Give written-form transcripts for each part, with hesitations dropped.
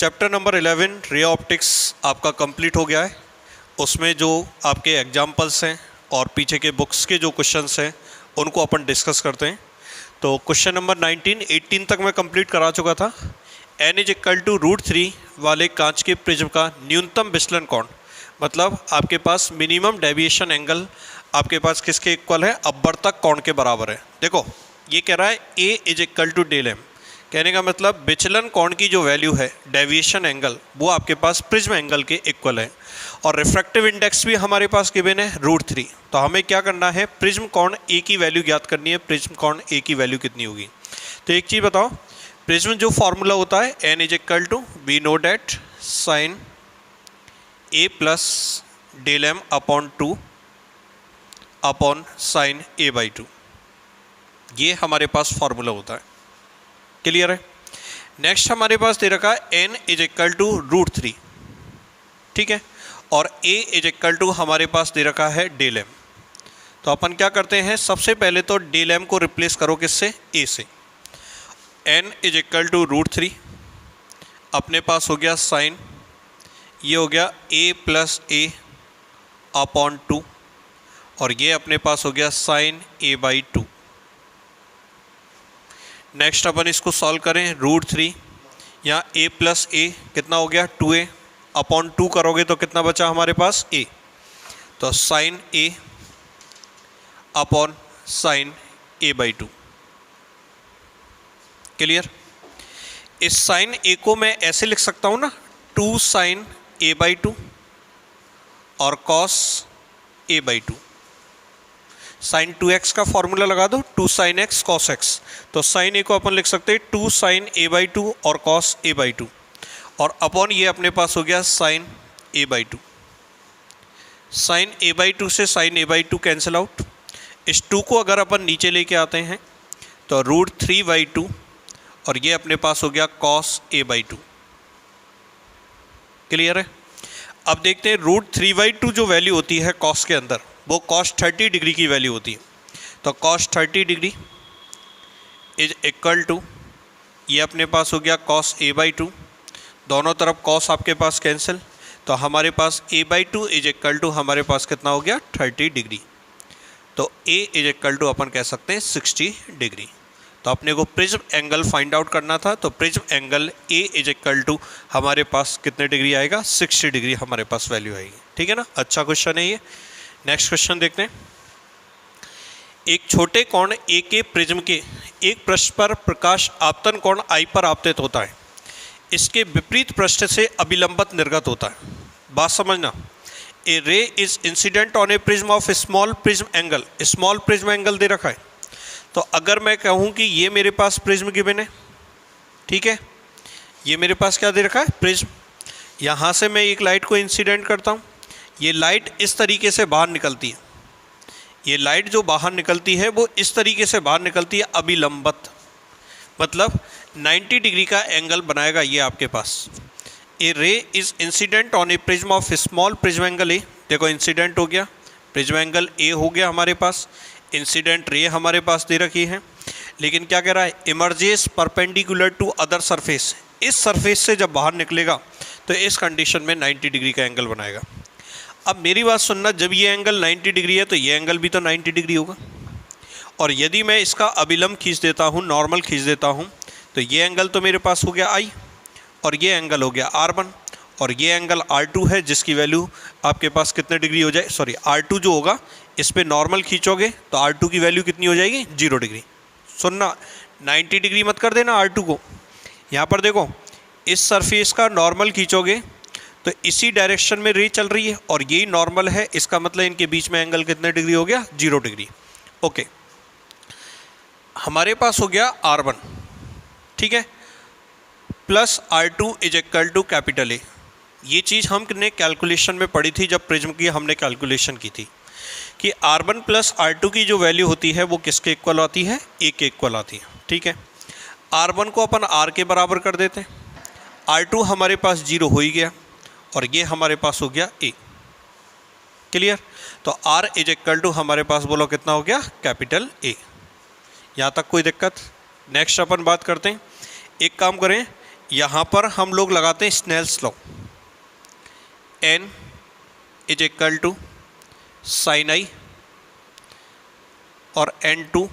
Chapter number 11 ray optics आपका complete हो गया है। उसमें जो आपके एग्जाम्पल्स हैं और पीछे के बुक्स के जो क्वेश्चंस हैं उनको अपन डिस्कस करते हैं। तो क्वेश्चन नंबर 18 तक मैं कंप्लीट करा चुका था। n इज इक्वल टू √3 वाले कांच के प्रिज्म का न्यूनतम विचलन कोण, मतलब आपके पास मिनिमम डेविएशन एंगल आपके पास किसके इक्वल है, अपवर्तक कोण के बराबर है। देखो ये कह रहा है a is equal to ΔM, कहने का मतलब विचलन कोण की जो वैल्यू है डेविएशन एंगल वो आपके पास प्रिज्म एंगल के इक्वल है। और रिफ्रैक्टिव इंडेक्स भी हमारे पास गिवन है √3। तो हमें क्या करना है, प्रिज्म कोण a की वैल्यू ज्ञात करनी है। प्रिज्म कोण a की वैल्यू कितनी होगी, तो एक चीज़ बताओ, प्रिज्म जो फॉर्मूला होता है n is equal to we know that sine a plus ΔM upon 2 upon sine a/2, ये हमारे पास फॉर्मूला होता है। क्लियर है। नेक्स्ट हमारे पास दे रखा है n इज इक्वल टू √3, ठीक है, और a इज इक्वल टू हमारे पास दे रखा है ΔM। तो अपन क्या करते हैं, सबसे पहले तो ΔM को रिप्लेस करो किससे, a से। n इज इक्वल टू √3 अपने पास हो गया साइन, ये हो गया a प्लस a अपॉन 2, और ये अपने पास हो गया साइन a/2। नेक्स्ट अपन इसको सॉल्व करें, √3 यहाँ a प्लस a कितना हो गया 2a अपॉन 2 करोगे तो कितना बचा हमारे पास a, तो sine a upon sine a/2। Clear. इस साइन a को मैं ऐसे लिख सकता हूँ ना, 2 साइन a/2 और कॉस a/2। साइन 2x का फॉर्मूला लगा दो, 2 साइन x कॉस x, तो साइन a को अपन लिख सकते हैं 2 साइन a/2 और कॉस a/2, और अपॉन ये अपने पास हो गया साइन a/2। साइन a/2 से साइन a/2 कैंसिल आउट। इस 2 को अगर अपन नीचे लेके आते हैं तो √3/2, और ये अपने पास हो गया कॉस a/2। क्लियर है। अब देखते हैं √3/2 जो वैल्यू होती है कॉस के अंदर, वो कॉस 30 डिग्री की वैल्यू होती है। तो cos 30 degree is equal to, ये अपने पास हो गया कॉस a/2, दोनों तरफ कॉस आपके पास कैंसिल, तो हमारे पास a/2 इज इक्वल टू हमारे पास कितना हो गया 30 डिग्री। तो a इज इक्वल टू अपन कह सकते हैं 60 डिग्री। तो अपने को प्रिज्म एंगल फाइंड आउट करना था, तो prism angle a is equal to हमारे पास कितने डिग्री आएगा, 60 डिग्री हमारे पास वैल्यू आएगी। ठीक है ना, अच्छा क्वेश्चन है ये। नेक्स्ट क्वेश्चन देखते हैं। एक छोटे कोण a के प्रिज्म के एक पृष्ठ पर प्रकाश आपतन कोण I पर आपतित होता है, इसके विपरीत पृष्ठ से अभिलंबित निर्गत होता है। बात समझना, a ray is incident on a prism of small prism angle, small prism angle दे रखा है। तो अगर मैं कहूँ कि ये मेरे पास प्रिज्म गिवन है, ठीक है, ये मेरे पास क्या दे रखा है प्रिज्म, यहाँ से मैं एक लाइट को इंसिडेंट करता हूँ, ये लाइट इस तरीके से बाहर निकलती है, ये लाइट जो बाहर निकलती है वो इस तरीके से बाहर निकलती है अभिलंबित, मतलब 90 डिग्री का एंगल बनाएगा ये आपके पास। ए ray is incident on a prism of small prism angle A, देखो इंसिडेंट हो गया, प्रिज्म एंगल ए हो गया हमारे पास, इंसिडेंट रे हमारे पास दे रखी है, लेकिन क्या कह रहा है, emerges perpendicular to other surface, इस सरफेस से जब बाहर निकलेगा तो इस कंडीशन में 90 डिग्री का एंगल बनाएगा। अब मेरी बात सुनना, जब ये एंगल 90 डिग्री है तो ये एंगल भी तो 90 डिग्री होगा, और यदि मैं इसका अभिलंब खींच देता हूँ, नॉर्मल खींच देता हूँ, तो ये एंगल तो मेरे पास हो गया I, और ये एंगल हो गया R1, और ये एंगल R2 है जिसकी वैल्यू आपके पास कितने डिग्री हो जाए, सॉरी R2 जो होगा इस पर नॉर्मल खींचोगे तो R2 की वैल्यू कितनी हो जाएगी 0 डिग्री। सुनना, 90 डिग्री मत कर देना R2 को, यहाँ पर देखो इस सरफेस का नॉर्मल खींचोगे तो इसी डायरेक्शन में रे चल रही है और यही नॉर्मल है, इसका मतलब इनके बीच में एंगल कितने डिग्री हो गया 0 डिग्री। ओके, हमारे पास हो गया R1, ठीक है, plus R2 is equal to capital A। ये चीज़ हमने कैलकुलेशन में पढ़ी थी जब प्रिज्म की हमने कैलकुलेशन की थी कि R1 प्लस R2 की जो वैल्यू होती है वो किसके इक्वल आती है, A के इक्वल आती है। ठीक है, R1 को अपन R के बराबर कर देते हैं, R2 हमारे पास 0 हो ही गया, और ये हमारे पास हो गया A। क्लियर। तो R इज इक्वल टू हमारे पास बोलो कितना हो गया कैपिटल A। यहाँ तक कोई दिक्कत। नेक्स्ट अपन बात करते हैं, एक काम करें, यहाँ पर हम लोग लगाते हैं Snell's law, n is equal to sine i और n2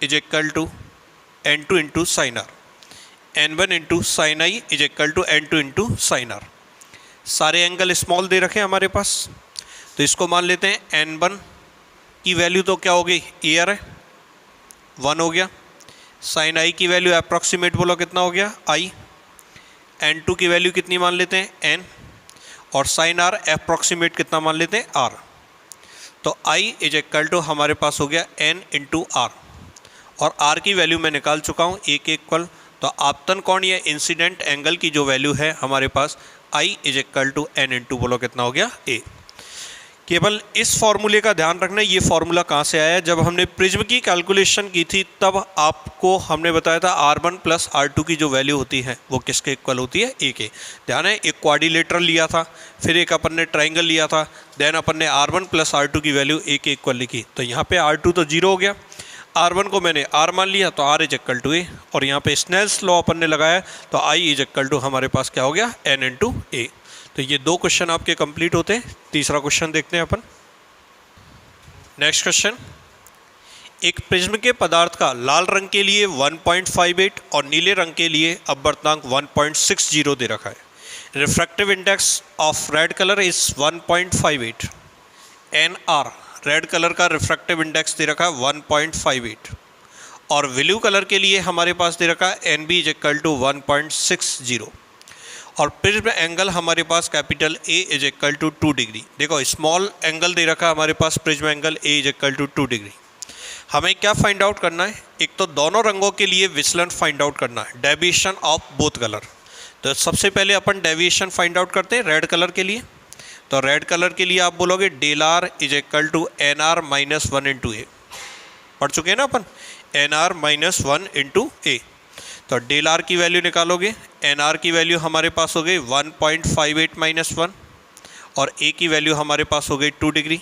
is equal to n2 into sine r, n1 into sine i is equal to n2 into sine r. सारे एंगल स्मॉल दे रखे हैं हमारे पास, तो इसको मान लेते हैं n1 की वैल्यू तो क्या हो गई, ईयर है 1 हो गया, साइन आई की वैल्यू अप्रॉक्सीमेट बोलो कितना हो गया i, n2 की वैल्यू कितनी मान लेते हैं n, और साइन आर अप्रॉक्सीमेट कितना मान लेते हैं r। तो i इज इक्वल टू हमारे पास हो गया n इंटू आर, और r की वैल्यू मैं निकाल चुका हूँ a के इक्वल। तो आपतन कोण या इंसिडेंट एंगल की जो वैल्यू है हमारे पास i is equal to n into बोलो कितना हो गया a। केवल इस फॉर्मूले का ध्यान रखना, ये फॉर्मूला कहाँ से आया है, जब हमने प्रिज्म की कैलकुलेशन की थी तब आपको हमने बताया था r1 प्लस r2 की जो वैल्यू होती है वो किसके इक्वल होती है, a के। ध्यान है, एक क्वाड्रिलेटरल लिया था, फिर एक अपन ने ट्राइंगल लिया था, देन अपन ने r1 प्लस r2 की वैल्यू a के इक्वल लिखी। तो यहाँ पे r2 तो 0 हो गया, r1 को मैंने r मान लिया तो r is equal to a, और यहाँ पे स्नेल्स लॉ अपन ने लगाया तो i इज इक्वल टू हमारे पास क्या हो गया n इंटू a। तो ये 2 क्वेश्चन आपके कंप्लीट होते हैं। तीसरा क्वेश्चन देखते हैं अपन। नेक्स्ट क्वेश्चन, एक प्रिज्म के पदार्थ का लाल रंग के लिए 1.58 और नीले रंग के लिए अपवर्तनांक 1.60 दे रखा है। Refractive index of red colour is 1.58, NR red colour का रिफ्रैक्टिव इंडेक्स दे रखा है 1.58, और ब्लू कलर के लिए हमारे पास दे रखा है NB इज इक्वल टू 1.60, और प्रिज्म एंगल हमारे पास capital A is equal to 2 degree. देखो स्मॉल एंगल दे रखा है हमारे पास prism angle A is equal to 2 degree. हमें क्या फाइंड आउट करना है, एक तो दोनों रंगों के लिए विचलन फाइंड आउट करना है, डेविएशन ऑफ बोथ कलर। तो सबसे पहले अपन डेविएशन फाइंड आउट करते हैं रेड कलर के लिए। तो रेड कलर के लिए आप बोलोगे del r is equal to NR minus 1 into a, पढ़ चुके हैं ना अपन, NR माइनस 1 इंटू ए। तो डेल आर की वैल्यू निकालोगे, NR की वैल्यू हमारे पास हो गई 1.58 माइनस 1, और A की वैल्यू हमारे पास हो गई 2 डिग्री।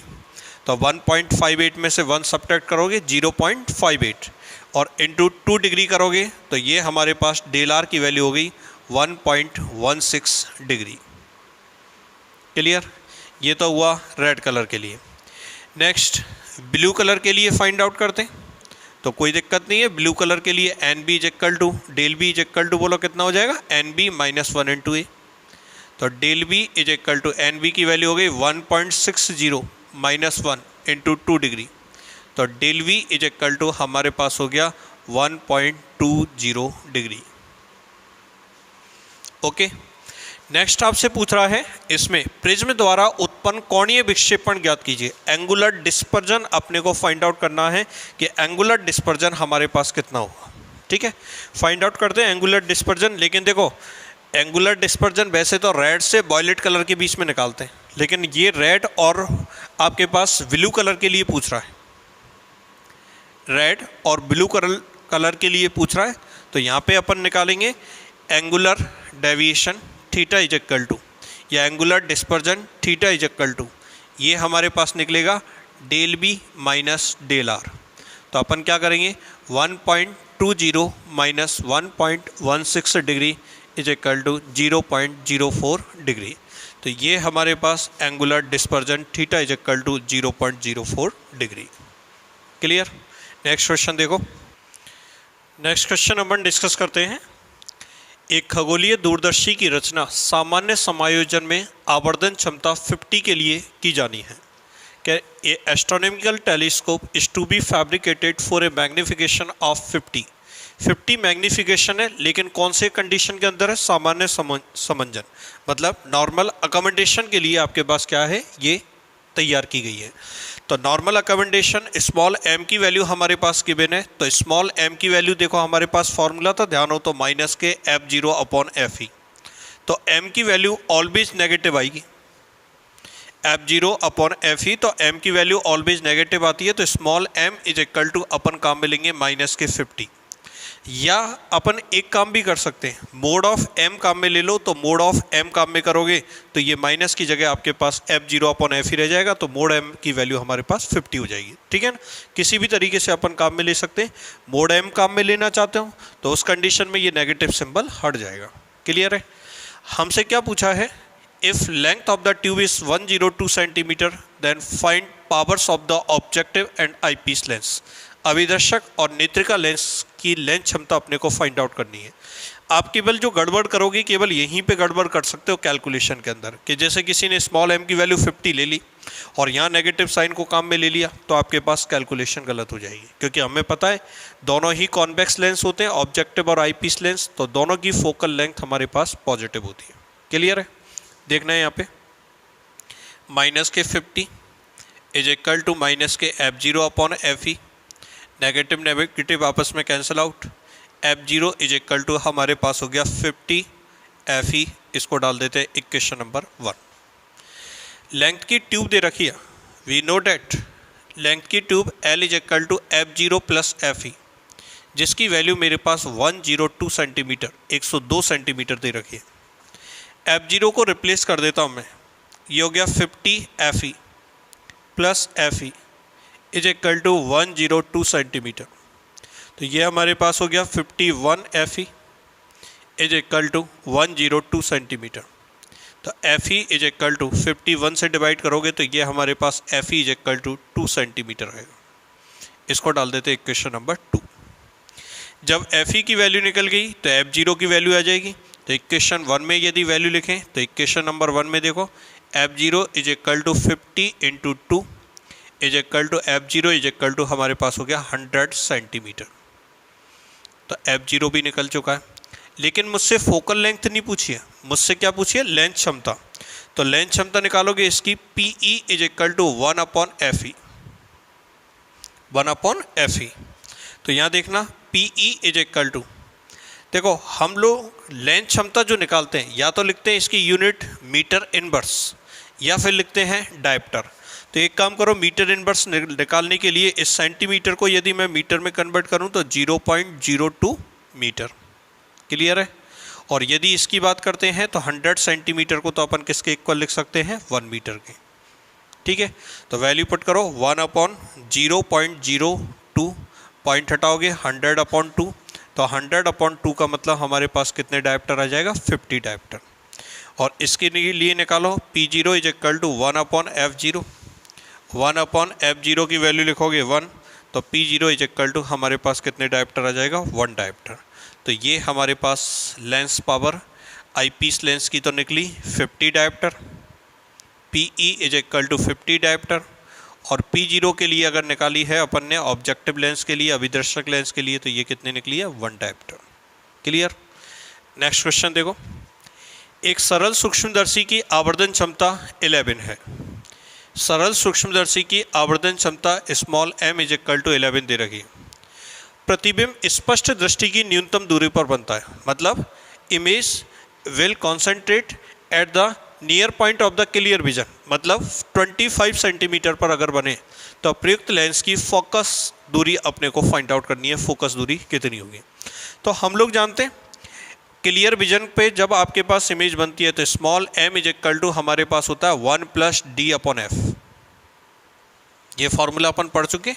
तो 1.58 में से 1 सब्ट्रैक्ट करोगे 0.58, और इंटू 2 डिग्री करोगे तो ये हमारे पास डेल आर की वैल्यू हो गई 1.16 डिग्री। क्लियर, ये तो हुआ रेड कलर के लिए। नेक्स्ट ब्लू कलर के लिए फाइंड आउट करते हैं, तो कोई दिक्कत नहीं है। ब्लू कलर के लिए NB is equal to del B is equal to बोलो कितना हो जाएगा, NB माइनस 1 इंटू ए। तो del B is equal to NB की वैल्यू हो गई 1.60 माइनस 1 इंटू 2 डिग्री। तो del B is equal to हमारे पास हो गया 1.20 डिग्री। ओके, नेक्स्ट आपसे पूछ रहा है इसमें प्रिज्म द्वारा उत्पन्न कोणीय विक्षेपण ज्ञात कीजिए। एंगुलर डिस्पर्जन अपने को फाइंड आउट करना है कि एंगुलर डिस्पर्जन हमारे पास कितना होगा। ठीक है, फाइंड आउट करते हैं एंगुलर डिस्पर्जन। लेकिन देखो एंगुलर डिस्पर्जन वैसे तो रेड से वॉयलेट कलर के बीच में निकालते हैं, लेकिन ये रेड और आपके पास ब्लू कलर के लिए पूछ रहा है, रेड और ब्लू कलर के लिए पूछ रहा है। तो यहाँ पे अपन निकालेंगे angular deviation theta is equal to, या angular dispersion theta is equal to, ये हमारे पास निकलेगा del B minus del R. तो अपन क्या करेंगे 1.20 minus 1.16 degree is equal to 0.04 degree. तो ये हमारे पास angular dispersion theta is equal to 0.04 degree. Clear, next question देखो। नेक्स्ट क्वेश्चन अपन डिस्कस करते हैं। एक खगोलीय दूरदर्शी की रचना सामान्य समायोजन में आवर्धन क्षमता 50 के लिए की जानी है। क्या a astronomical telescope is to be fabricated for a magnification of 50 magnification है, लेकिन कौन से कंडीशन के अंदर है, सामान्य समंजन, मतलब नॉर्मल अकोमोडेशन के लिए आपके पास क्या है, ये तैयार की गई है। तो नॉर्मल अकोमोडेशन स्मॉल m की वैल्यू हमारे पास गिवन है। तो स्मॉल m की वैल्यू देखो हमारे पास फॉर्मूला था, ध्यान हो तो माइनस के F0 अपॉन FE। तो m की वैल्यू ऑलवेज नेगेटिव आएगी, F0 अपॉन FE। तो m की वैल्यू ऑलवेज नेगेटिव आती है। तो small m is equal to अपन काम में लेंगे माइनस के 50, या अपन एक काम भी कर सकते हैं, मोड ऑफ m काम में ले लो। तो मोड ऑफ m काम में करोगे तो ये माइनस की जगह आपके पास F0 अपॉन FE रह जाएगा। तो मोड m की वैल्यू हमारे पास 50 हो जाएगी। ठीक है ना, किसी भी तरीके से अपन काम में ले सकते हैं। मोड m काम में लेना चाहते हो तो उस कंडीशन में ये नेगेटिव सिंबल हट जाएगा। क्लियर है? हमसे क्या पूछा है, if length of the tube is 102 centimetre then find powers of the objective and eyepiece lens. अभिदर्शक और नेत्रिका लेंस की लेंस क्षमता अपने को फाइंड आउट करनी है। आप केवल जो गड़बड़ करोगे केवल यहीं पे गड़बड़ कर सकते हो कैलकुलेशन के अंदर, कि जैसे किसी ने स्मॉल m की वैल्यू 50 ले ली और यहाँ नेगेटिव साइन को काम में ले लिया तो आपके पास कैलकुलेशन गलत हो जाएगी, क्योंकि हमें पता है दोनों ही कॉन्वेक्स लेंस होते हैं, ऑब्जेक्टिव और आईपीस लेंस, तो दोनों की फोकल लेंथ हमारे पास पॉजिटिव होती है। क्लियर है? देखना है यहाँ पे माइनस के 50 इज इक्वल टू माइनस के F0 upon Fe, negative negative आपस में cancel out, F0 is equal to हमारे पास हो गया 50 Fe, इसको डाल देते हैं इक्वेशन नंबर 1। लेंथ की ट्यूब दे रखी है, वी नो डेट लेंथ की tube L is equal to F0 plus Fe, जिसकी वैल्यू मेरे पास 102 सेंटीमीटर 102 सेंटीमीटर दे रखी है। F0 को रिप्लेस कर देता हूँ मैं, ये हो गया 50 Fe plus Fe is equal to 102 centimetre, तो ये हमारे पास हो गया 51 Fe is equal to 102 centimetre. तो Fe इज इक्वल टू 51 से डिवाइड करोगे तो ये हमारे पास Fe is equal to 2 centimetre रहेगा। इसको डाल देते हैं इक्वेशन नंबर 2। जब Fe की वैल्यू निकल गई तो F0 की वैल्यू आ जाएगी, तो इक्वेशन 1 में यदि वैल्यू लिखें तो इक्वेशन नंबर 1 में देखो F0 is equal to 50 into 2 is equal to F0 is equal to हमारे पास हो गया 100 सेंटीमीटर। तो F0 भी निकल चुका है, लेकिन मुझसे फोकल लेंथ नहीं पूछी है, मुझसे क्या पूछी है, लेंथ क्षमता। तो लेंथ क्षमता निकालोगे इसकी PE is equal to 1 upon Fe, 1 upon Fe। तो यहाँ देखना PE इज इक्वल टू, देखो हम लोग लेंथ क्षमता जो निकालते हैं या तो लिखते हैं इसकी यूनिट मीटर इनवर्स या फिर लिखते हैं डायप्टर। तो एक काम करो, मीटर इनवर्स निकालने के लिए इस सेंटीमीटर को यदि मैं मीटर में कन्वर्ट करूं तो 0.02 मीटर। क्लियर है? और यदि इसकी बात करते हैं तो 100 सेंटीमीटर को तो अपन किसके इक्वल लिख सकते हैं, 1 मीटर के। ठीक है, तो वैल्यू पुट करो 1 अपॉन 0.02, पॉइंट हटाओगे 100 अपॉन 2, तो 100 अपॉन 2 का मतलब हमारे पास कितने डायप्टर आ जाएगा, 50 डायप्टर। और इसके लिए निकालो P0 is equal to 1 upon F0, 1 upon F0 की वैल्यू लिखोगे 1, तो P0 इज इक्वल टू हमारे पास कितने डायप्टर आ जाएगा, 1 डायप्टर। तो ये हमारे पास लेंस पावर आईपीस लेंस की तो निकली 50 dioptre, PE is equal to 50 dioptre, और P0 के लिए अगर निकाली है अपन ने ऑब्जेक्टिव लेंस के लिए, अभिदर्शक लेंस के लिए, तो ये कितने निकली है, 1 डायप्टर। क्लियर? नेक्स्ट क्वेश्चन देखो, एक सरल सूक्ष्मदर्शी की आवर्धन क्षमता 11 है। सरल सूक्ष्मदर्शी की आवर्धन क्षमता small m is equal to 11 दे रखी है। प्रतिबिंब स्पष्ट दृष्टि की न्यूनतम दूरी पर बनता है, मतलब image will concentrate at the near point of the clear vision, मतलब 25 सेंटीमीटर पर अगर बने तो प्रयुक्त लेंस की फोकस दूरी अपने को फाइंड आउट करनी है, फोकस दूरी कितनी होगी। तो हम लोग जानते हैं क्लियर विजन पे जब आपके पास इमेज बनती है तो small m is equal to हमारे पास होता है 1 प्लस d अपॉन f। ये फॉर्मूला अपन पढ़ चुके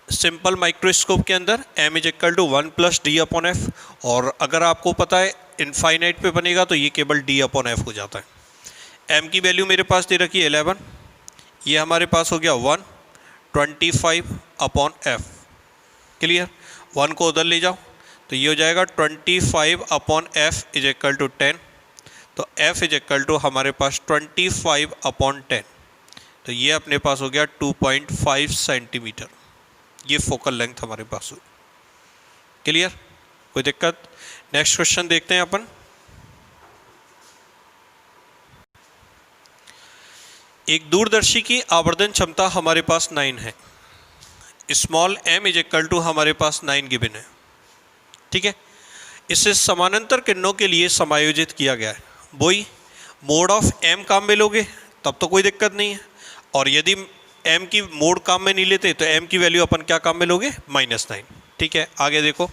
सिंपल माइक्रोस्कोप के अंदर, m is equal to 1 plus D upon f, और अगर आपको पता है इनफाइनाइट पे बनेगा तो ये केवल d अपॉन f हो जाता है। m की वैल्यू मेरे पास दे रखी है 11, ये हमारे पास हो गया 125 अपॉन f। क्लियर? 1 को उधर ले जाओ तो ये हो जाएगा 25 upon f is equal to 10, तो f इज इक्वल टू हमारे पास 25 अपॉन 10, तो ये अपने पास हो गया 2.5 सेंटीमीटर। ये फोकल लेंथ हमारे पास हुई। क्लियर? कोई दिक्कत? नेक्स्ट क्वेश्चन देखते हैं अपन। एक दूरदर्शी की आवर्धन क्षमता हमारे पास 9 है, small m is equal to हमारे पास 9 गिवन है। ठीक है, इसे समानांतर किरणों के लिए समायोजित किया गया है। वही मोड ऑफ m काम में लोगे तब तो कोई दिक्कत नहीं है, और यदि m की मोड काम में नहीं लेते तो m की वैल्यू अपन क्या काम में लोगे, -9। ठीक है, आगे देखो,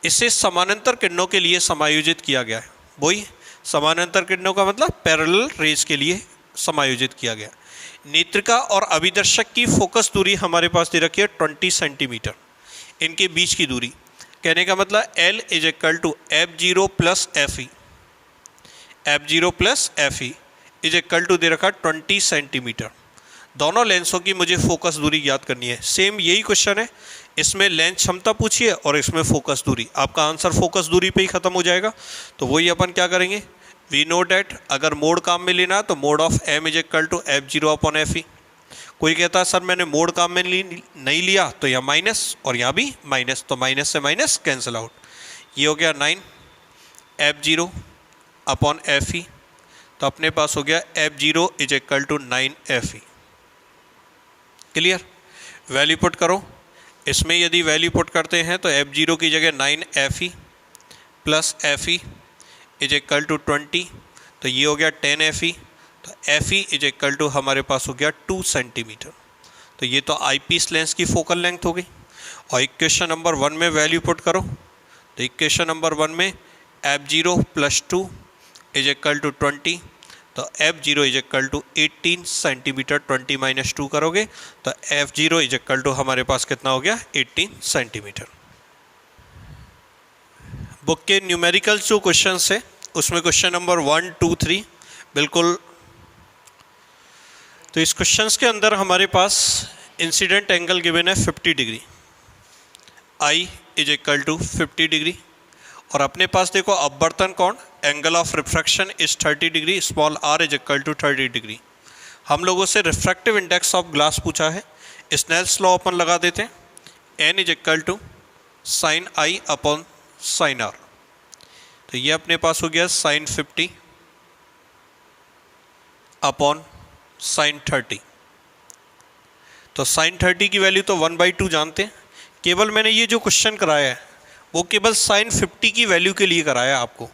इसे समानांतर किरणों के लिए समायोजित किया गया है। वही समानांतर किरणों का मतलब पैरेलल रेज के लिए समायोजित किया गया। नेत्रिका और अभिदर्शक की फोकस दूरी हमारे पास दे रखी है 20 सेंटीमीटर, इनके बीच की दूरी। कहने का मतलब L is equal to F0 plus FE, F0 plus FE is equal to दे रखा 20 सेंटीमीटर। दोनों लेंसों की मुझे फोकस दूरी याद करनी है। सेम यही क्वेश्चन है, इसमें लेंस क्षमता पूछिए और इसमें फोकस दूरी। आपका आंसर फोकस दूरी पे ही खत्म हो जाएगा। तो वही अपन क्या करेंगे, वी नो डैट अगर मोड काम में लेना तो mode of M is equal to F0 upon FE। कोई कहता है सर मैंने मोड काम में नहीं लिया, तो यहाँ माइनस और यहाँ भी माइनस, तो माइनस से माइनस कैंसिल आउट। ये हो गया 9 F0 अपॉन FE, तो अपने पास हो गया F0 is equal to 9 FE। Clear? Value put करो। इसमें यदि वैल्यू पुट करते हैं तो F0 की जगह 9 FE plus FE is equal to 20, तो ये हो गया 10 FE। तो FE इज इक्वल टू हमारे पास हो गया 2 सेंटीमीटर। तो ये तो आईपीस लेंस की फोकल लेंथ हो गई। और इक्वेशन नंबर 1 में वैल्यू पुट करो, तो इक्वेशन नंबर 1 में F0 plus 2 is equal to 20, तो F0 is equal to 18 centimetre. 20 minus 2 करोगे तो F0 इज इक्वल टू हमारे पास कितना हो गया, 18 सेंटीमीटर। बुक के न्यूमेरिकल जो क्वेश्चन है उसमें क्वेश्चन नंबर 1, 2, 3 बिल्कुल। तो इस क्वेश्चन के अंदर हमारे पास इंसिडेंट एंगल गिवन है 50 degree, I is equal to 50 degree. और अपने पास देखो अपवर्तन कोण, angle of refraction is 30 degree, small r is equal to 30 degree. हम लोगों से रिफ्रैक्टिव इंडेक्स ऑफ ग्लास पूछा है, स्नेल्स लॉ अपन लगा देते हैं, n is equal to sine I upon sine R। तो ये अपने पास हो गया साइन 50 अपॉन साइन 30। तो साइन 30 की वैल्यू तो 1/2 जानते हैं। केवल मैंने ये जो क्वेश्चन कराया है वो केवल साइन 50 की वैल्यू के लिए कराया आपको।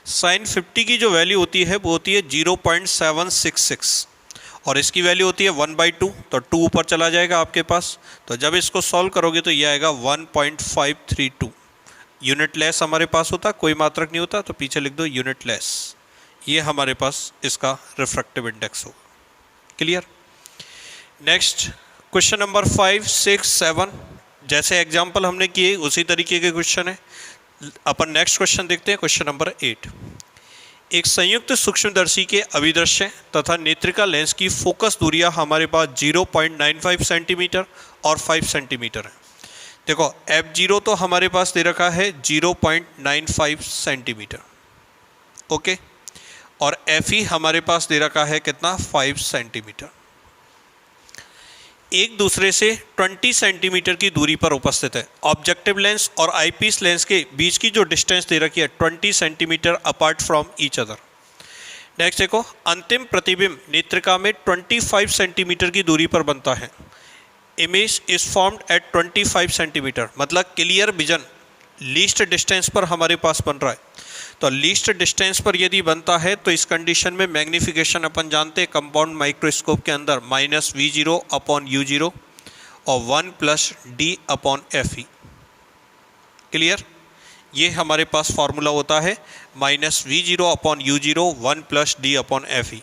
साइन 50 की जो वैल्यू होती है वो होती है 0.766 और इसकी वैल्यू होती है 1/2, तो 2 ऊपर चला जाएगा आपके पास। तो जब इसको सॉल्व करोगे तो ये आएगा 1.532। यूनिट लेस हमारे पास होता, कोई मात्रक नहीं होता, तो पीछे लिख दो यूनिट लेस। ये हमारे पास इसका रिफ्रैक्टिव इंडेक्स होगा। क्लियर? नेक्स्ट क्वेश्चन नंबर 5, 6, 7 जैसे एग्जाम्पल हमने किए उसी तरीके के क्वेश्चन है। अपन नेक्स्ट क्वेश्चन देखते हैं, क्वेश्चन नंबर 8। एक संयुक्त सूक्ष्मदर्शी के अभिदृश्य तथा नेत्रिका लेंस की फोकस दूरियां हमारे पास 0.95 सेंटीमीटर और 5 सेंटीमीटर है। देखो F0 तो हमारे पास दे रखा है 0.95 सेंटीमीटर, ओके, और FE हमारे पास दे रखा है कितना, 5 सेंटीमीटर। एक दूसरे से 20 सेंटीमीटर की दूरी पर उपस्थित है। ऑब्जेक्टिव लेंस और आईपीस लेंस के बीच की जो डिस्टेंस दे रखी है 20 centimetre apart from each other. Next देखो, अंतिम प्रतिबिंब नेत्रिका में 25 सेंटीमीटर की दूरी पर बनता है। Image is formed at 25 centimetre, मतलब क्लियर विजन लीस्ट डिस्टेंस पर हमारे पास बन रहा है। तो लीस्ट डिस्टेंस पर यदि बनता है तो इस कंडीशन में मैग्नीफिकेशन अपन जानते हैं कंपाउंड माइक्रोस्कोप के अंदर -V0 अपॉन U0 और 1 plus D upon FE। Clear? ये हमारे पास फॉर्मूला होता है -V0 upon U0 1 plus D upon FE।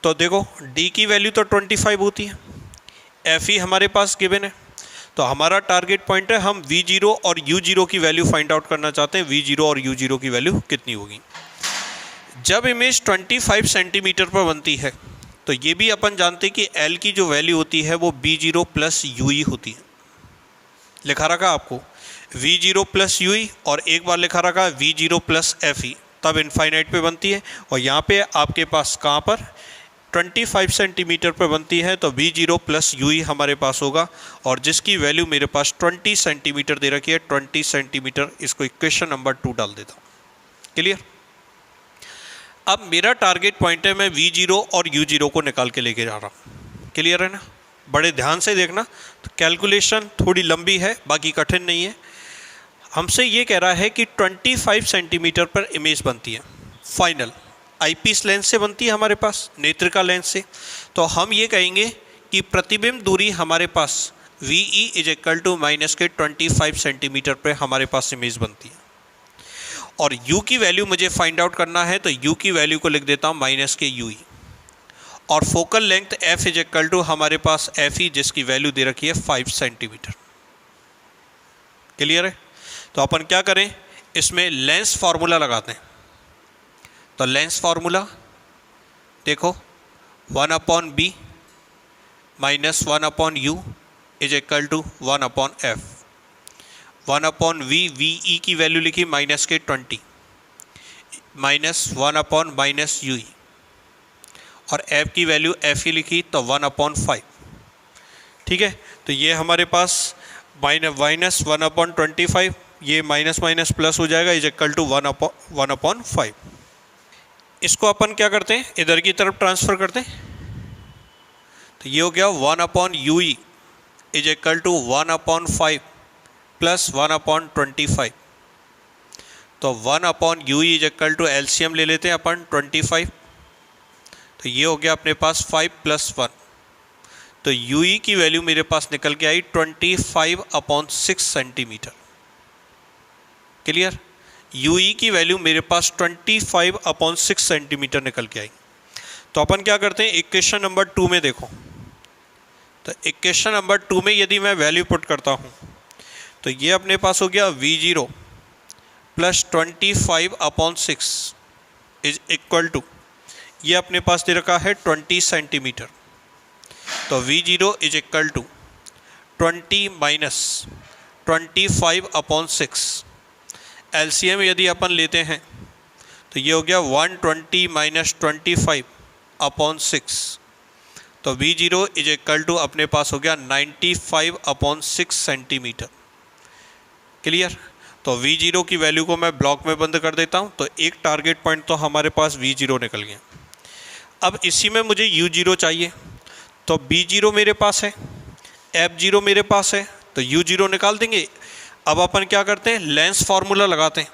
तो देखो D की वैल्यू तो 25 होती है, FE हमारे पास गिवन है, तो हमारा टारगेट पॉइंट है हम V0 और U0 की वैल्यू फाइंड आउट करना चाहते हैं। V0 और U0 की वैल्यू कितनी होगी? जब इमेज 25 सेंटीमीटर पर बनती है तो ये भी अपन जानते हैं कि L की जो वैल्यू होती है वो B0 प्लस UE होती है। लिखा रखा आपको V0 प्लस UE और एक बार लिखा रखा V0 प्लस FE, तब इनफाइनाइट पे बनती है। और यहाँ पे आपके पास कहाँ पर 25 सेंटीमीटर पर बनती है, तो V0 प्लस UE हमारे पास होगा और जिसकी वैल्यू मेरे पास 20 सेंटीमीटर दे रखी है। 20 सेंटीमीटर, इसको इक्वेशन नंबर 2 डाल देता हूँ। क्लियर? अब मेरा टारगेट पॉइंट है, मैं V0 और U0 को निकाल के लेके जा रहा हूँ। क्लियर है ना? बड़े ध्यान से देखना, तो कैलकुलेशन थोड़ी लंबी है, बाकी कठिन नहीं है। हमसे ये कह रहा है कि 25 सेंटीमीटर पर इमेज बनती है, फाइनल आईपीस लेंस से बनती है हमारे पास, नेत्रिका लेंस से। तो हम ये कहेंगे कि प्रतिबिंब दूरी हमारे पास VE is equal to minus के 25 सेंटीमीटर पर हमारे पास इमेज बनती है। और U की वैल्यू मुझे फाइंड आउट करना है, तो U की वैल्यू को लिख देता हूँ माइनस के UE। और focal length F is equal to हमारे पास FE जिसकी वैल्यू दे रखी है 5 सेंटीमीटर। क्लियर है? तो अपन क्या करें, इसमें लेंस फार्मूला लगाते हैं। तो लेंस फार्मूला देखो, 1/b minus 1/u is equal to 1/f। 1/v V की वैल्यू लिखी माइनस के 20 माइनस 1/-u और f की वैल्यू f ही लिखी तो 1/5। ठीक है, तो ये हमारे पास माइनस 1/25, ये माइनस माइनस प्लस हो जाएगा, इज इक्वल टू 1/5। इसको अपन क्या करते हैं, इधर की तरफ ट्रांसफ़र करते हैं। तो ये हो गया 1/u is equal to 1/5 plus 1/25। तो 1/u is equal to LCM ले लेते हैं अपन 25। तो ये हो गया अपने पास 5 + 1। तो u की वैल्यू मेरे पास निकल के आई 25/6 सेंटीमीटर। क्लियर, u की वैल्यू मेरे पास 25/6 सेंटीमीटर निकल के आई। तो अपन क्या करते हैं, इक्वेशन नंबर 2 में देखो। तो इक्वेशन नंबर 2 में यदि मैं वैल्यू पुट करता हूँ तो ये अपने पास हो गया v0 + 25/6 इज इक्वल टू, ये अपने पास दे रखा है 20 सेंटीमीटर। तो v0 is equal to 20 minus 25/6। LCM यदि अपन लेते हैं तो ये हो गया 120 माइनस 25/6। तो v0 इज इक्वल टू अपने पास हो गया 95/6 सेंटीमीटर। क्लियर, तो v0 की वैल्यू को मैं ब्लॉक में बंद कर देता हूँ। तो एक टारगेट पॉइंट तो हमारे पास v0 निकल गया। अब इसी में मुझे u0 चाहिए। तो b0 मेरे पास है, f0 मेरे पास है, तो u0 निकाल देंगे। अब अपन क्या करते हैं, लेंस फार्मूला लगाते हैं।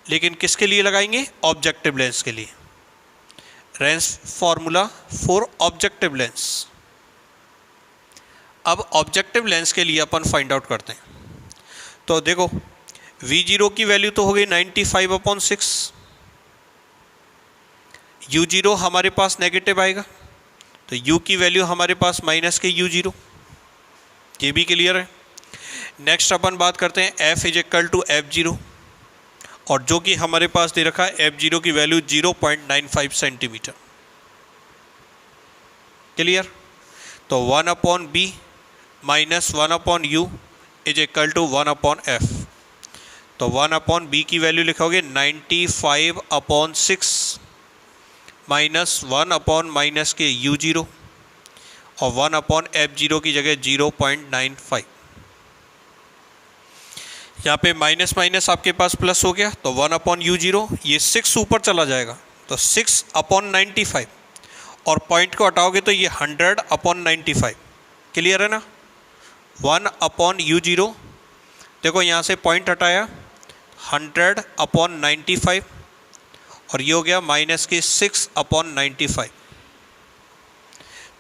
लेकिन किसके लिए लगाएंगे, ऑब्जेक्टिव लेंस के लिए। Lens formula for objective lens. अब ऑब्जेक्टिव लेंस के लिए अपन फाइंड आउट करते हैं। तो देखो v0 की वैल्यू तो हो गई 95/6। u0 हमारे पास नेगेटिव आएगा, तो u की वैल्यू हमारे पास माइनस के u0, ये भी क्लियर है। नेक्स्ट अपन बात करते हैं f is equal to f0, और जो कि हमारे पास दे रखा है f0 की वैल्यू 0.95 सेंटीमीटर। क्लियर, तो 1/b minus 1/u is equal to 1/f। तो 1/b की वैल्यू लिखोगे 95/6 माइनस 1/- के u0 और 1/f0 की जगह 0.95। यहाँ पे माइनस माइनस आपके पास प्लस हो गया, तो 1/u0, ये 6 ऊपर चला जाएगा तो 6/95, और पॉइंट को हटाओगे तो ये 100/95। क्लियर है ना, 1/u0, देखो यहाँ से पॉइंट हटाया 100/95, और ये हो गया माइनस के 6/95।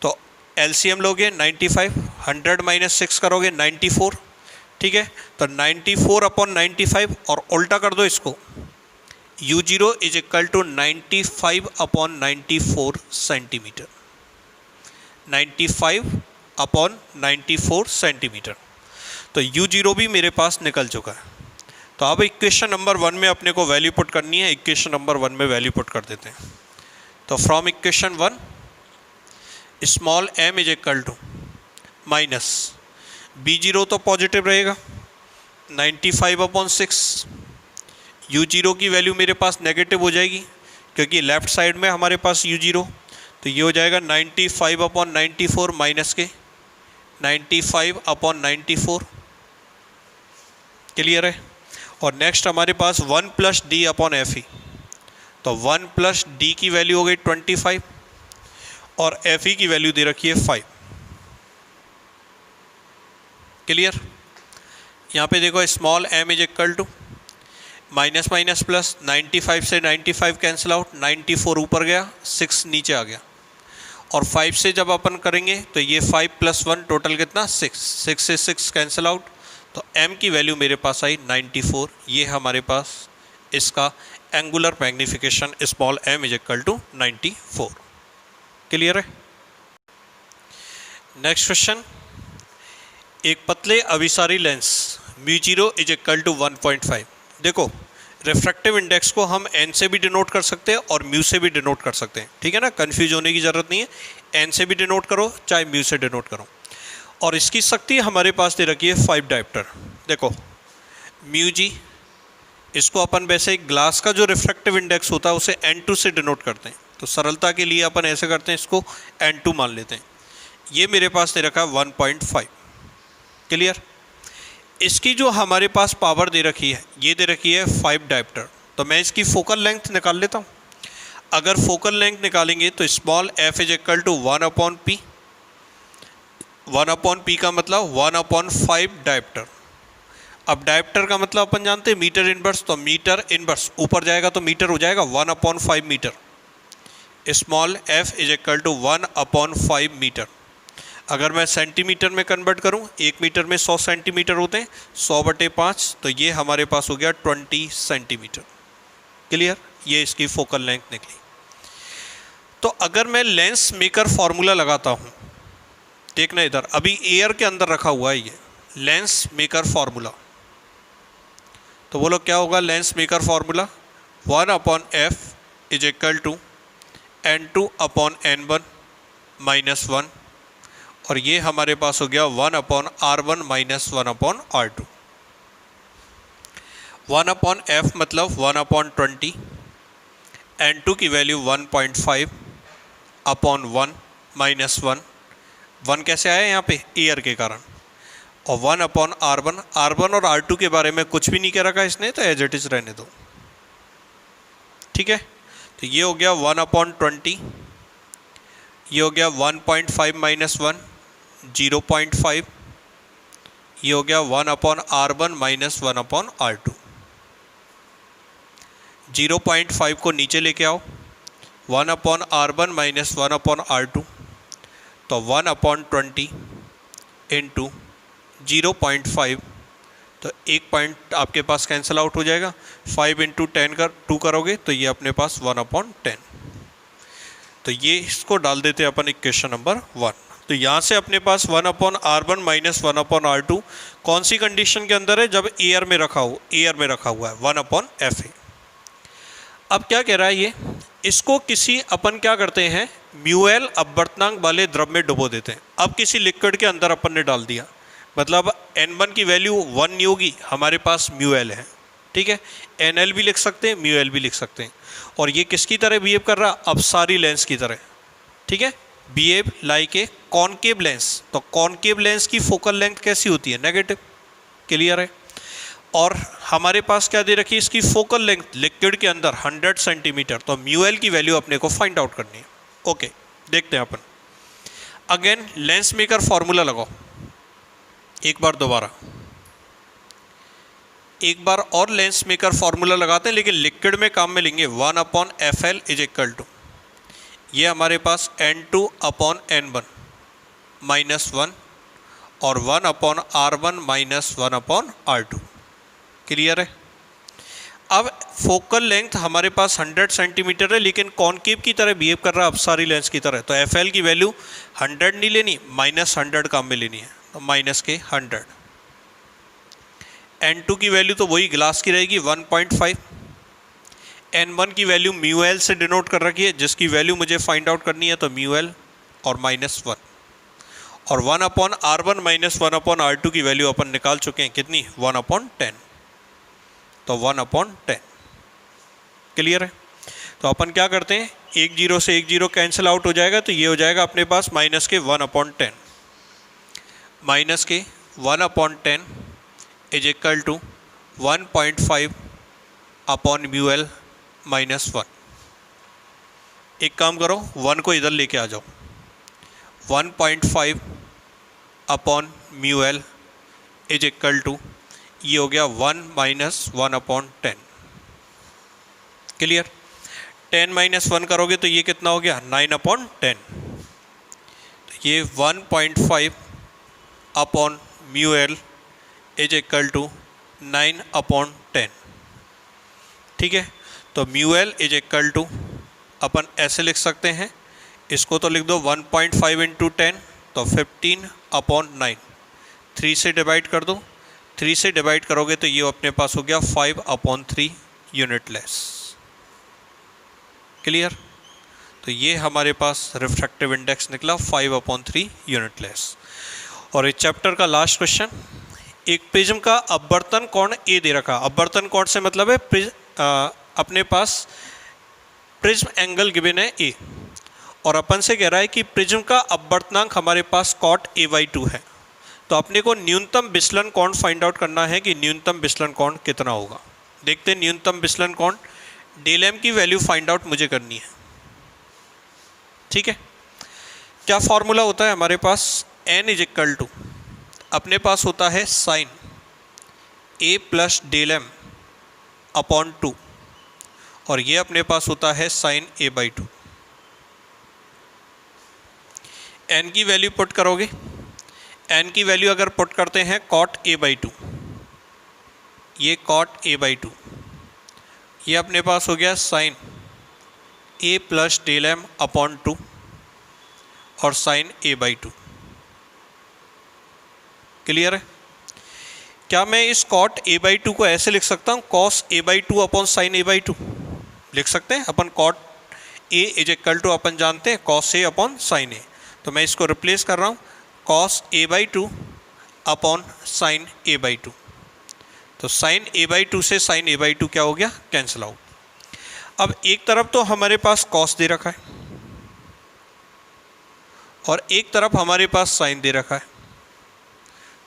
तो एलसीएम लोगे 95, 100 माइनस 6 करोगे 94। ठीक है, तो 94/95, और उल्टा कर दो इसको, u0 is equal to 95/94 centimetre. 95/94 centimetre. तो u0 भी मेरे पास निकल चुका है। तो अब इक्वेशन नंबर 1 में अपने को वैल्यू पुट करनी है। इक्वेशन नंबर 1 में वैल्यू पुट कर देते हैं। तो from equation 1, small m is equal to minus b0 तो पॉजिटिव रहेगा 95/6, u0 की वैल्यू मेरे पास नेगेटिव हो जाएगी क्योंकि लेफ़्ट साइड में हमारे पास u0, तो ये हो जाएगा 95/94 माइनस के 95/94। क्लियर है, और नेक्स्ट हमारे पास 1 + d/fe। तो 1 + d की वैल्यू हो गई 25, और fe की वैल्यू दे रखी है 5। क्लियर, यहाँ पे देखो small m is equal to minus minus plus, 95 से 95 कैंसिल आउट, 94 ऊपर गया, 6 नीचे आ गया, और 5 से जब अपन करेंगे तो ये 5 + 1 टोटल कितना 6, 6 से 6 कैंसिल आउट, तो m की वैल्यू मेरे पास आई 94। ये हमारे पास इसका angular magnification small m is equal to 94। Clear है। नेक्स्ट क्वेश्चन, एक पतले अभिसारी lens mu zero is equal to 1.5। देखो रिफ्रैक्टिव इंडेक्स को हम एन से भी डिनोट कर सकते हैं और म्यू से भी डिनोट कर सकते हैं, ठीक है ना, कंफ्यूज होने की ज़रूरत नहीं है। एन से भी डिनोट करो चाहे म्यू से डिनोट करो। और इसकी शक्ति हमारे पास दे रखी है 5 डायप्टर। देखो म्यू जी, इसको अपन वैसे ग्लास का जो रिफ्रैक्टिव इंडेक्स होता है उसे N2 से डिनोट करते हैं, तो सरलता के लिए अपन ऐसे करते हैं, इसको N2 मान लेते हैं। ये मेरे पास दे रखा है 1.5। क्लियर। इसकी जो हमारे पास पावर दे रखी है ये दे रखी है 5 डायप्टर। तो मैं इसकी फोकल लेंथ निकाल लेता हूँ। अगर फोकल लेंथ निकालेंगे तो small f is equal to 1/p। 1/p का मतलब 1/5 डायप्टर। अब डायप्टर का मतलब अपन जानते हैं मीटर इनवर्स, तो मीटर इनवर्स ऊपर जाएगा तो मीटर हो जाएगा 1/5 metre. Small f is equal to 1/5 metre. अगर मैं सेंटीमीटर में कन्वर्ट करूं, 1 मीटर में 100 सेंटीमीटर होते हैं, 100/5, तो ये हमारे पास हो गया 20 सेंटीमीटर। क्लियर। ये इसकी फोकल लेंथ निकली। तो अगर मैं लेंस मेकर फॉर्मूला लगाता हूं, देखना इधर, अभी एयर के अंदर रखा हुआ है ये लेंस मेकर फॉर्मूला, तो बोलो क्या होगा lens maker formula. 1/f is equal to N2/N1 - 1, और ये हमारे पास हो गया 1/R1 - 1/R2। 1/f मतलब 1/20, N2 की वैल्यू 1.5/1 - 1। 1 कैसे आया यहाँ पे, एयर के कारण, और 1/R1। R1 और R2 के बारे में कुछ भी नहीं कह रखा इसने, तो एज इट इज रहने दो, ठीक है। तो ये हो गया 1/20, ये हो गया 1.5 - 1 0.5, ये हो गया 1/R1 - 1/R2। 0.5 को नीचे लेके आओ, 1/R1 - 1/R2, तो 1/20 इंटू 0.5, तो 1 पॉइंट आपके पास कैंसिल आउट हो जाएगा। 5 इंटू 10 कर 2 करोगे तो ये अपने पास 1/10। तो ये इसको डाल देते हैं अपन इक्वेशन नंबर 1। तो यहाँ से अपने पास 1/R1 - 1/R2 कौन सी कंडीशन के अंदर है, जब एयर में रखा हो, एयर में रखा हुआ है 1/F है। अब क्या कह रहा है ये, इसको किसी अपन क्या करते हैं, म्यूएल अपवर्तनांक वाले द्रव में डुबो देते हैं। अब किसी लिक्विड के अंदर अपन ने डाल दिया, मतलब N1 की वैल्यू 1 नहीं होगी, हमारे पास म्यूएल है, ठीक है। NL भी लिख सकते हैं, म्यूएल भी लिख सकते हैं। और ये किसकी तरह बिहेव कर रहा, अपसारी लेंस की तरह, ठीक है, behave like a concave lens. तो कॉनकेव लेंस की फोकल लेंथ कैसी होती है, नेगेटिव। क्लियर है। और हमारे पास क्या दे रखी है, इसकी फोकल लेंथ लिक्विड के अंदर 100 सेंटीमीटर। तो म्यूएल की वैल्यू अपने को फाइंड आउट करनी है। ओके, देखते हैं अपन। अगेन लेंस मेकर फॉर्मूला लगाओ, एक बार दोबारा, एक बार और लेंस मेकर फॉर्मूला लगाते हैं, लेकिन लिक्विड में काम में लेंगे। 1/FL इज इक्वल टू, ये हमारे पास N2/N1 - 1 और 1/R1 - 1/R2। क्लियर है। अब फोकल लेंथ हमारे पास 100 सेंटीमीटर है, लेकिन कॉनकेव की तरह बिहेव कर रहा है, अपसारी लेंस की तरह। तो FL की वैल्यू 100 नहीं लेनी, -100 काम में लेनी है, तो -100। N2 की वैल्यू तो वही ग्लास की रहेगी 1.5। N1 की वैल्यू म्यूएल से डिनोट कर रखी है, जिसकी वैल्यू मुझे फाइंड आउट करनी है, तो म्यूएल और -1। और 1/R1 - 1/R2 की वैल्यू अपन निकाल चुके हैं, कितनी, 1/10। तो 1/10। क्लियर है। तो अपन क्या करते हैं, 1 0 से 1 0 कैंसिल आउट हो जाएगा, तो ये हो जाएगा अपने पास -1/10। -1/10 इज इक्वल टू 1.5/μL - 1। एक काम करो, 1 को इधर लेके आ जाओ, 1.5/μL इज इक्वल टू, ये हो गया 1 - 1/10। क्लियर। 10 - 1 करोगे तो ये कितना हो गया, 9/10। तो ये 1.5/μL इज इक्वल टू 9/10। ठीक है। तो म्यूएल इज इक्वल टू, अपन ऐसे लिख सकते हैं, इसको तो लिख दो 1.5 × 10, तो 15/9। 3 से डिवाइड कर दो, 3 से डिवाइड करोगे तो ये अपने पास हो गया 5/3 यूनिट लेस। क्लियर? तो ये हमारे पास रिफ्रैक्टिव इंडेक्स निकला 5/3 यूनिट लेस। और इस चैप्टर का लास्ट क्वेश्चन, एक प्रिज्म का अपवर्तन कोण ए दे रखा। अपवर्तन कोण से मतलब है अपने पास प्रिज्म एंगल गिवन है ए, और अपन से कह रहा है कि प्रिज्म का अपवर्तनांक हमारे पास cot a/2 है। तो अपने को न्यूनतम विचलन कोण फाइंड आउट करना है कि न्यूनतम विचलन कोण कितना होगा। देखते हैं न्यूनतम विचलन कोण, डेल एम की वैल्यू फाइंड आउट मुझे करनी है। ठीक है, क्या फॉर्मूला होता है हमारे पास, n इज इक्वल टू अपने पास होता है sine a plus del M upon 2, और ये अपने पास होता है साइन a/2। n की वैल्यू पुट करोगे, n की वैल्यू अगर पुट करते हैं cot a/2, ये cot a/2, ये अपने पास हो गया sine a plus del M upon 2 और साइन a/2। क्लियर है? क्या मैं इस cot a/2 को ऐसे लिख सकता हूँ, cos a/2 upon sine a/2 लिख सकते हैं अपन। cot a is equal to अपन जानते हैं cos a upon sine a, तो मैं इसको रिप्लेस कर रहा हूँ cos a/2 upon sine a/2। तो साइन a/2 से साइन a/2 क्या हो गया, कैंसिल आउट। अब एक तरफ तो हमारे पास cos दे रखा है और एक तरफ हमारे पास साइन दे रखा है,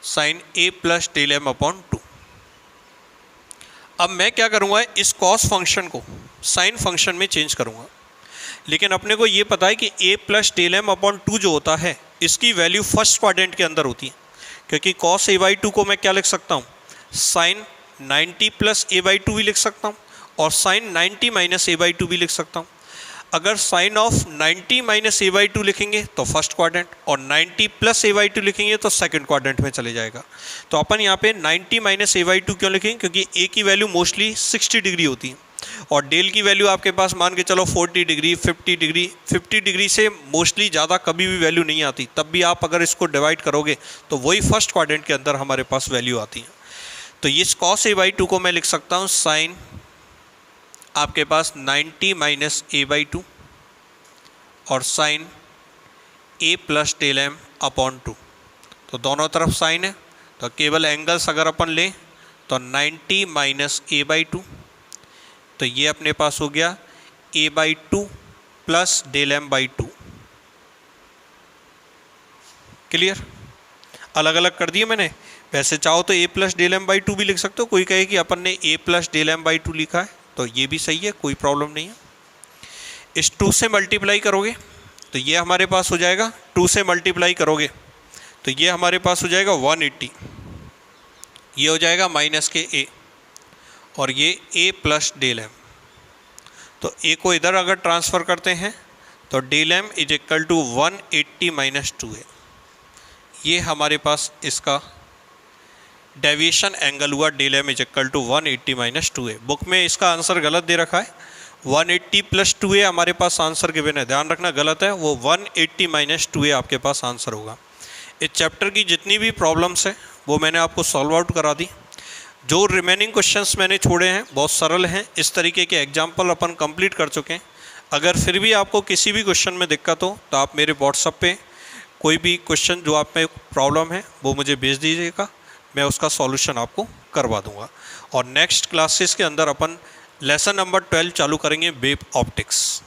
sine a plus del M upon 2। अब मैं क्या करूँगा, इस cos फंक्शन को साइन फंक्शन में चेंज करूँगा, लेकिन अपने को ये पता है कि a plus del M upon 2 जो होता है इसकी वैल्यू फर्स्ट क्वाड्रेंट के अंदर होती है, क्योंकि cos a/2 को मैं क्या लिख सकता हूँ, साइन 90 प्लस a/2 भी लिख सकता हूँ और साइन 90 माइनस a/2 भी लिख सकता हूँ। अगर साइन ऑफ 90 माइनस a/2 लिखेंगे तो फर्स्ट क्वाड्रेंट, और 90 प्लस a/2 लिखेंगे तो सेकंड क्वाड्रेंट में चले जाएगा। तो अपन यहाँ पे 90 माइनस a/2 क्यों लिखेंगे, क्योंकि a की वैल्यू मोस्टली 60 डिग्री होती है और डेल की वैल्यू आपके पास मान के चलो 40 डिग्री 50 डिग्री 50 डिग्री से मोस्टली ज़्यादा कभी भी वैल्यू नहीं आती। तब भी आप अगर इसको डिवाइड करोगे तो वही फर्स्ट क्वाड्रेंट के अंदर हमारे पास वैल्यू आती है। तो इस cos a/2 को मैं लिख सकता हूँ साइन आपके पास 90 माइनस a/2 और sine a plus del M upon 2। तो दोनों तरफ साइन है, तो केवल एंगल्स अगर अपन लें तो 90 माइनस a/2, तो ये अपने पास हो गया a/2 प्लस डेल एम/2। क्लियर? अलग अलग कर दिए मैंने। वैसे चाहो तो a प्लस डेल एम/2 भी लिख सकते हो, कोई कहे कि अपन ने a प्लस डेल एम/2 लिखा है तो ये भी सही है, कोई प्रॉब्लम नहीं है। इस 2 से मल्टीप्लाई करोगे तो ये हमारे पास हो जाएगा, 2 से मल्टीप्लाई करोगे तो ये हमारे पास हो जाएगा 180, ये हो जाएगा माइनस के a और ये a प्लस डेल एम। तो a को इधर अगर ट्रांसफ़र करते हैं तो del M is equal to 180 minus 2 है। ये हमारे पास इसका डेविएशन एंगल हुआ, del M is equal to 180 minus 2 है। बुक में इसका आंसर गलत दे रखा है, 180 प्लस 2a हमारे पास आंसर गिवन है, ध्यान रखना गलत है, वो 180 माइनस 2a आपके पास आंसर होगा। इस चैप्टर की जितनी भी प्रॉब्लम्स हैं वो मैंने आपको सॉल्व आउट करा दी। जो रिमेनिंग क्वेश्चंस मैंने छोड़े हैं बहुत सरल हैं, इस तरीके के एग्जाम्पल अपन कंप्लीट कर चुके हैं। अगर फिर भी आपको किसी भी क्वेश्चन में दिक्कत हो तो आप मेरे व्हाट्सएप पे कोई भी क्वेश्चन जो आप में प्रॉब्लम है वो मुझे भेज दीजिएगा, मैं उसका सॉल्यूशन आपको करवा दूंगा। और नेक्स्ट क्लासेस के अंदर अपन लेसन नंबर 12 चालू करेंगे, वेव ऑप्टिक्स।